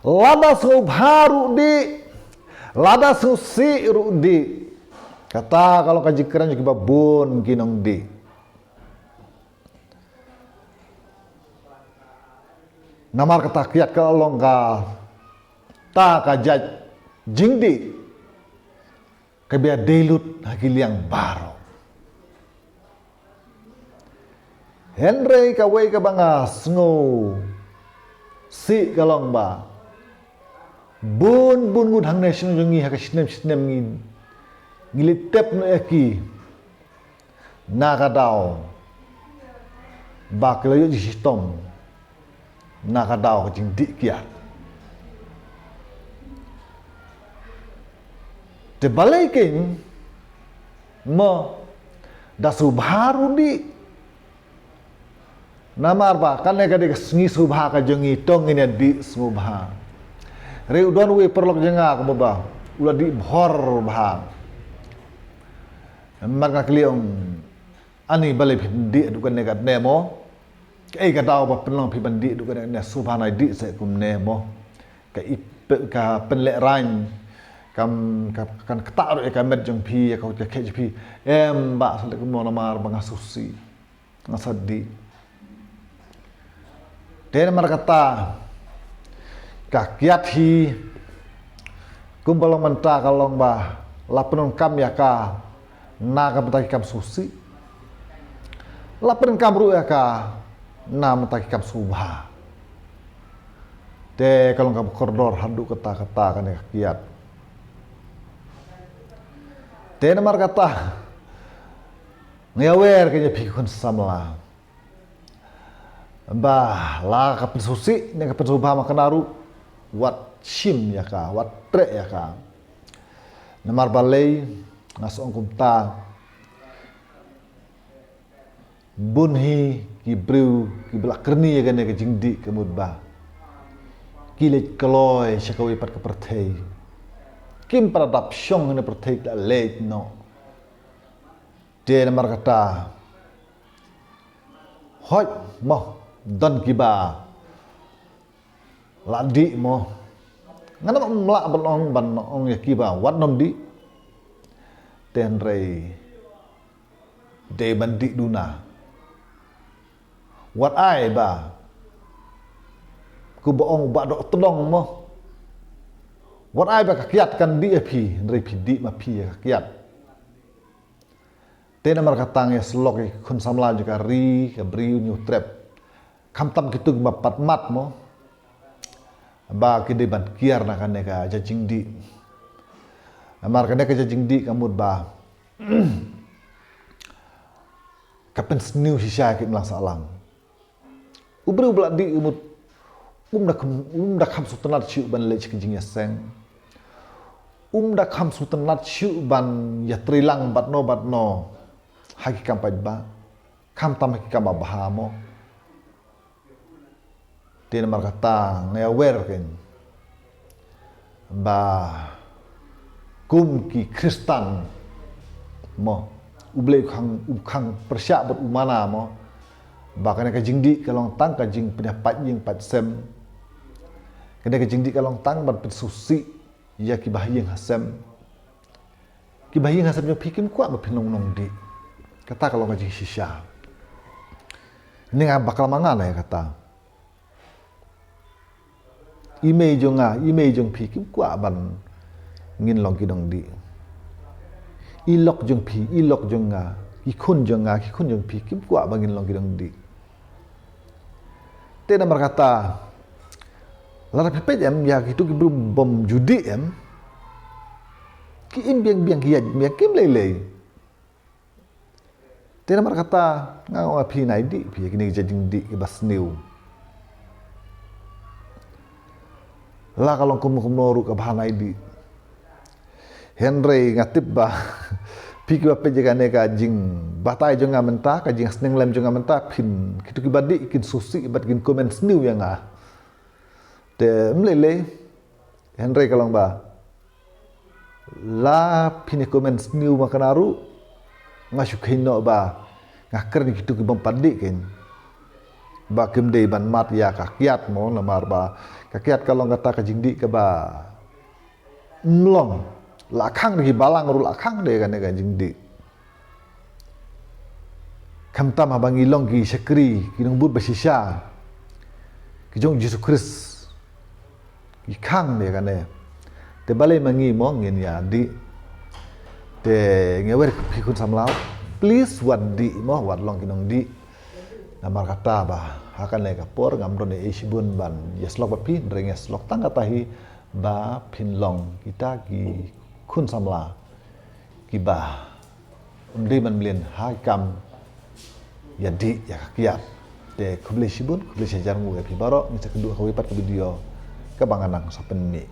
Lada subharu di, lada susi rudi. Kata kalau kaji keren juga babun ginong di. Namar kata kiat kalau ka ta kajat jingdi kabia delut hagiliang baro. Henry kawai ka banga snow si kalong ba bun ngud hang national jongi ha ka sinem ngilitep no eki nakadaw ba kelayo di sistem nakadaw ka jingdi kiat te balikin mo dasu baru di namar ba kan ka de sngi subha ka jongi tong ini di subha re udon we perlok jenga ka ba ula di bhor bah marga kliong ani bale di du kan negat nemo kai ka daw ba penlong pi bandi du kan ne subha nai di se kum nemo ka ip ka penlek ran kam kan ketar ka med jong pi ka ke pi em ba sele kum namar bangasusi ngasadi den markata kakiat hi kumbalong menta kalong ba lapenon kam ya ka na ka betaki kam susi lapenon kam ru ya ka na metaki kam subha te kalong kam koridor handu kata-kata kan ya kakiat te namar kata ngawer kanya pikun samla bah la ka susi ne ka subha makanaru wat shim ya ka wat tre ya ka namar balai ngasong kumta bunhi ki briu ki belak kerni ya kan ke jingdi kemud ba kilet kloy shakawi pat ka perthei kim pradap shong ne perthei da late no de namar kata hoi mo don kiba ladi mo ngana mla banong banong ya kiba wat nom di ten rei de bandi duna wat ai ba ku boong ba dok tolong mo wat ai ba kakiat kan di api rei pidi ma pi kakiat ten amar katang ya slok kun samla juga ri ka briu new trap kam tam gitu mapat mat mo ba kide ban kiar na kan ka jajing di amar kan ka jajing di kamud ba kapen sniu hisya ki melang salang ubru bla di umut da kham sutanat chiu ban le chikjing ya seng da kham sutanat chiu ban ya trilang batno hakikam paj ba kham tam hakikam ba bahamo tin markata ngawer ken ba kum ki kristan mo uble khang persya bot umana mo ba kana ka jingdi kalong tang ka jing pindah pat jing pat sem kana ka jingdi kalong tang bat susi ya ki bahyeng hasem yo pikim kwa ba pinong nong di kata kalau ka jing shisha ini nga bakal mangana ya kata email jong pi kim kwa ban ngin long ki dong di ilok jong nga ki khun jong pi kim kwa ban ngin long ki dong di te na berkata lara pepet em ya gitu ki bom judi em ki im biang ki ya kim lele te na berkata ngau api nai di pi kini jading di ki bas new la kalau kum ka bahanai di Henry ngatip ba piki ba pejaga ne ka jing batai jonga menta ka jing sneng lem jonga menta pin kitu ki badi kin susi bat kin comment new yang ah te mlele Henry kalau ba la pin comment new makanaru ngasuk hino ba ngaker ni kitu ki bom padi kin ba kimdei ban mat ya kakiat mo lamar ba kakiat kalau kata kajingdi ke ba mlong lakang di balang ru lakang de kan ga jingdi kamtam abang ilong ki syakri ki nung but basisya ki jong Jesus Christ ki khang de kan te balai mangi mo ngin ya di te ngewer ki kun samlau please wat di mo wat long ki nong di namar kata ba akan le kapor ngamron e isibun ban yeslok bapi reng yeslok tang katahi ba pinlong kita ki kun samla ki ba undi man mlin hakam ya di ya kakiat te kubli sibun kubli sejarmu ya pi baro ngisa kedua kawipat ke video kebanganang sapen ni